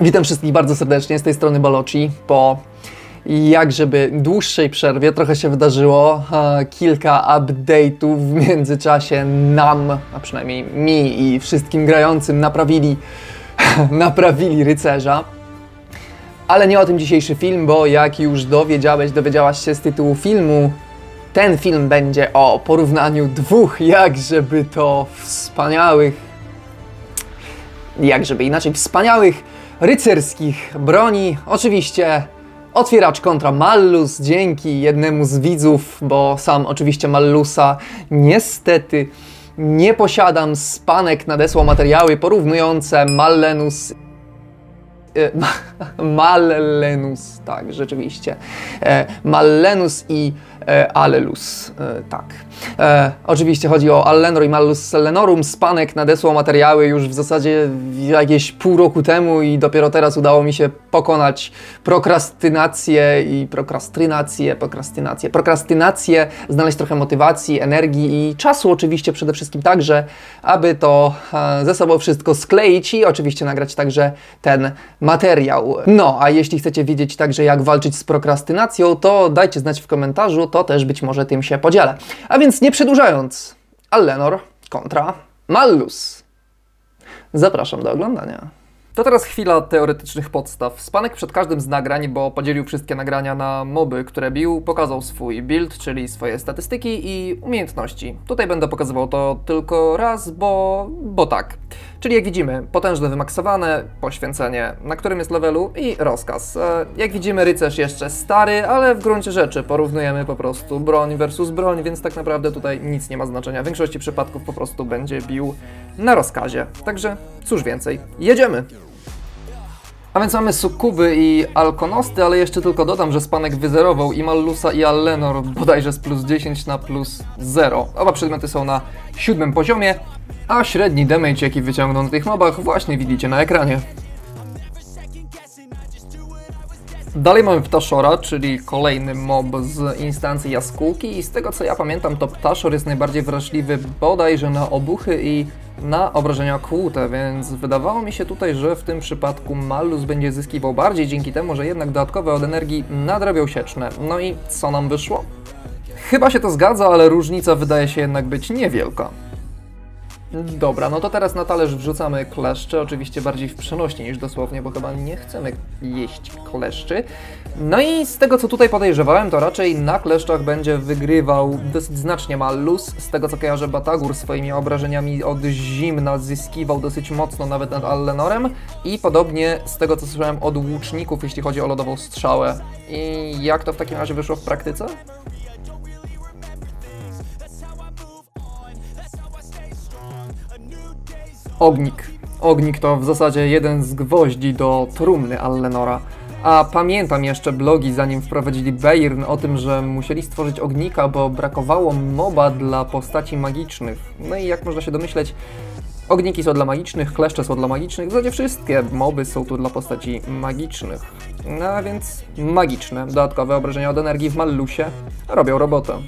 Witam wszystkich bardzo serdecznie, z tej strony Baloci. Po jakżeby dłuższej przerwie trochę się wydarzyło, kilka update'ów w międzyczasie nam, a przynajmniej mi i wszystkim grającym naprawili rycerza. Ale nie o tym dzisiejszy film, bo jak już dowiedziałaś się z tytułu filmu, ten film będzie o porównaniu dwóch jakżeby to wspaniałych rycerskich broni. Oczywiście otwieracz kontra Mallus, dzięki jednemu z widzów, bo sam oczywiście Mallusa niestety nie posiadam. Spanek nadesłał materiały porównujące Mallenus, tak, rzeczywiście. Mallenus i Allelus, tak. Oczywiście chodzi o Allenor i Mallus Selenorum. Spanek nadesłał materiały już w zasadzie jakieś pół roku temu i dopiero teraz udało mi się pokonać prokrastynację, znaleźć trochę motywacji, energii i czasu oczywiście przede wszystkim także, aby to ze sobą wszystko skleić i oczywiście nagrać także ten materiał. No, a jeśli chcecie wiedzieć także jak walczyć z prokrastynacją, to dajcie znać w komentarzu, to też być może tym się podzielę. A więc nie przedłużając, Allenor kontra Mallus. Zapraszam do oglądania. To teraz chwila teoretycznych podstaw. Spanek przed każdym z nagrań, bo podzielił wszystkie nagrania na moby, które bił, pokazał swój build, czyli swoje statystyki i umiejętności. Tutaj będę pokazywał to tylko raz, bo tak. Czyli jak widzimy, potężne wymaksowane, poświęcenie, na którym jest levelu i rozkaz. Jak widzimy, rycerz jeszcze stary, ale w gruncie rzeczy porównujemy po prostu broń versus broń, więc tak naprawdę tutaj nic nie ma znaczenia. W większości przypadków po prostu będzie bił na rozkazie. Także cóż więcej, jedziemy! A więc mamy Sukuby i Alkonosty, ale jeszcze tylko dodam, że Spanek wyzerował i Mallusa i Allenor bodajże z plus 10 na plus 0. Oba przedmioty są na 7 poziomie, a średni damage, jaki wyciągną na tych mobach, właśnie widzicie na ekranie. Dalej mamy Ptaszora, czyli kolejny mob z instancji jaskółki i z tego co ja pamiętam, to Ptaszor jest najbardziej wrażliwy bodajże na obuchy i na obrażenia kłute, więc wydawało mi się tutaj, że w tym przypadku Mallus będzie zyskiwał bardziej dzięki temu, że jednak dodatkowe od energii nadrabiał sieczne. No i co nam wyszło? Chyba się to zgadza, ale różnica wydaje się jednak być niewielka. Dobra, no to teraz na talerz wrzucamy kleszcze, oczywiście bardziej w przenośni niż dosłownie, bo chyba nie chcemy jeść kleszczy. No i z tego co tutaj podejrzewałem, to raczej na kleszczach będzie wygrywał dosyć znacznie Mallus. Z tego co kojarzę, Batagur swoimi obrażeniami od zimna zyskiwał dosyć mocno nawet nad Allenorem i podobnie z tego co słyszałem od łuczników, jeśli chodzi o lodową strzałę. I jak to w takim razie wyszło w praktyce? Ognik. Ognik to w zasadzie jeden z gwoździ do trumny Allenora. A pamiętam jeszcze blogi, zanim wprowadzili Beirn, o tym, że musieli stworzyć ognika, bo brakowało moba dla postaci magicznych. No i jak można się domyśleć, ogniki są dla magicznych, kleszcze są dla magicznych, w zasadzie wszystkie moby są tu dla postaci magicznych. No a więc magiczne, dodatkowe obrażenia od energii w Mallusie robią robotę.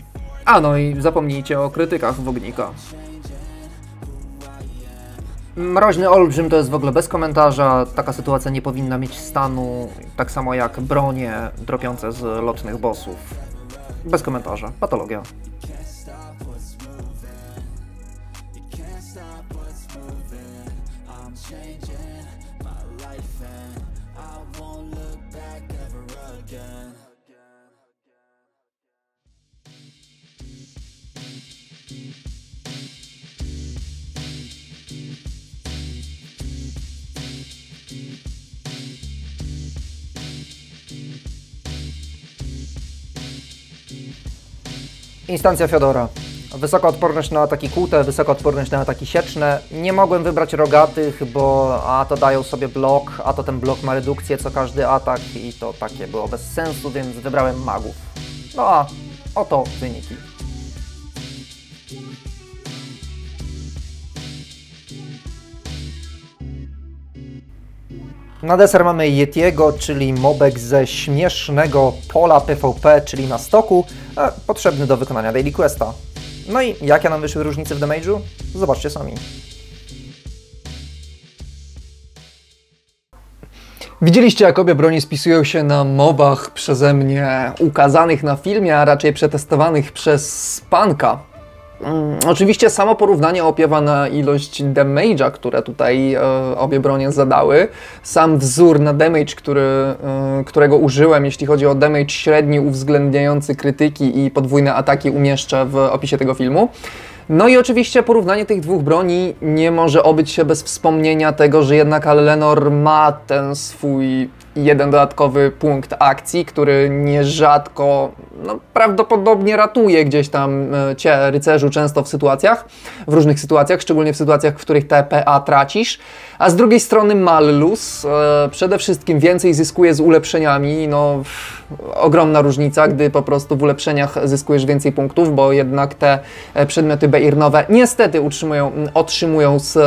A no i zapomnijcie o krytykach w ognika. Mroźny Olbrzym to jest w ogóle bez komentarza, taka sytuacja nie powinna mieć stanu, tak samo jak bronie dropiące z lotnych bossów. Bez komentarza, patologia. Instancja Fiodora. Wysoka odporność na ataki kłute, wysoka odporność na ataki sieczne. Nie mogłem wybrać rogatych, bo a to dają sobie blok, a to ten blok ma redukcję co każdy atak i to takie było bez sensu, więc wybrałem magów. No a oto wyniki. Na deser mamy Yetiego, czyli mobek ze śmiesznego pola PvP, czyli na stoku, potrzebny do wykonania Daily Questa. No i jakie nam wyszły różnice w damage'u? Zobaczcie sami. Widzieliście, jak obie broni spisują się na mobach przeze mnie ukazanych na filmie, a raczej przetestowanych przez Panka. Oczywiście samo porównanie opiewa na ilość damage'a, które tutaj obie bronie zadały. Sam wzór na damage, którego użyłem, jeśli chodzi o damage średni uwzględniający krytyki i podwójne ataki, umieszczę w opisie tego filmu. No i oczywiście porównanie tych dwóch broni nie może obyć się bez wspomnienia tego, że jednak Alienor ma ten swój jeden dodatkowy punkt akcji, który nierzadko, prawdopodobnie ratuje gdzieś tam cię, rycerzu, często w różnych sytuacjach, szczególnie w sytuacjach, w których TPA tracisz. A z drugiej strony Mallus przede wszystkim więcej zyskuje z ulepszeniami, ogromna różnica, gdy po prostu w ulepszeniach zyskujesz więcej punktów, bo jednak te przedmioty beirnowe niestety otrzymują z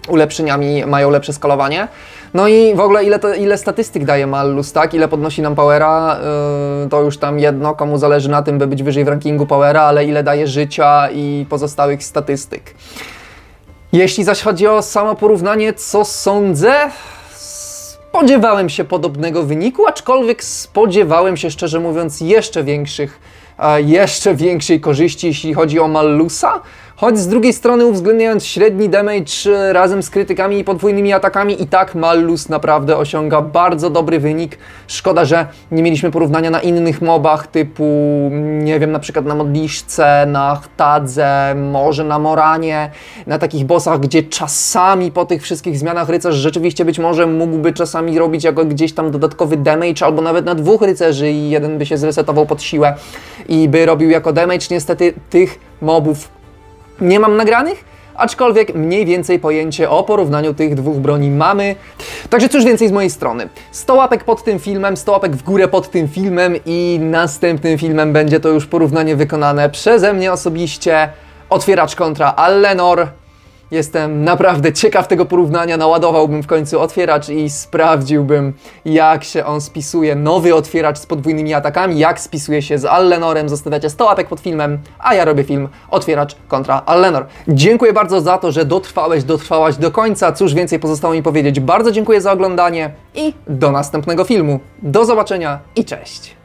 ulepszeniami, mają lepsze skalowanie. No i w ogóle ile statystyk daje Mallus, tak? Ile podnosi nam powera, to już tam jedno, komu zależy na tym, by być wyżej w rankingu powera, ale ile daje życia i pozostałych statystyk. Jeśli zaś chodzi o samo porównanie, co sądzę, spodziewałem się podobnego wyniku, aczkolwiek spodziewałem się, szczerze mówiąc, jeszcze większej korzyści, jeśli chodzi o Mallusa, choć z drugiej strony uwzględniając średni damage razem z krytykami i podwójnymi atakami, i tak Mallus naprawdę osiąga bardzo dobry wynik. Szkoda, że nie mieliśmy porównania na innych mobach typu, nie wiem, na przykład na Modliszce, na Htadze, może na Moranie, na takich bossach, gdzie czasami po tych wszystkich zmianach rycerz rzeczywiście być może mógłby czasami robić jako gdzieś tam dodatkowy damage, albo nawet na dwóch rycerzy i jeden by się zresetował pod siłę i by robił jako damage. Niestety tych mobów nie mam nagranych, aczkolwiek mniej więcej pojęcie o porównaniu tych dwóch broni mamy. Także cóż więcej z mojej strony. 100 łapek pod tym filmem, 100 łapek w górę pod tym filmem i następnym filmem będzie to już porównanie wykonane przeze mnie osobiście. Otwieracz kontra Alienor. Jestem naprawdę ciekaw tego porównania, naładowałbym w końcu otwieracz i sprawdziłbym, jak się on spisuje, nowy otwieracz z podwójnymi atakami, jak spisuje się z Alienorem. Zostawiacie 100 łapek pod filmem, a ja robię film Otwieracz kontra Alienor. Dziękuję bardzo za to, że dotrwałaś do końca. Cóż więcej pozostało mi powiedzieć. Bardzo dziękuję za oglądanie i do następnego filmu. Do zobaczenia i cześć!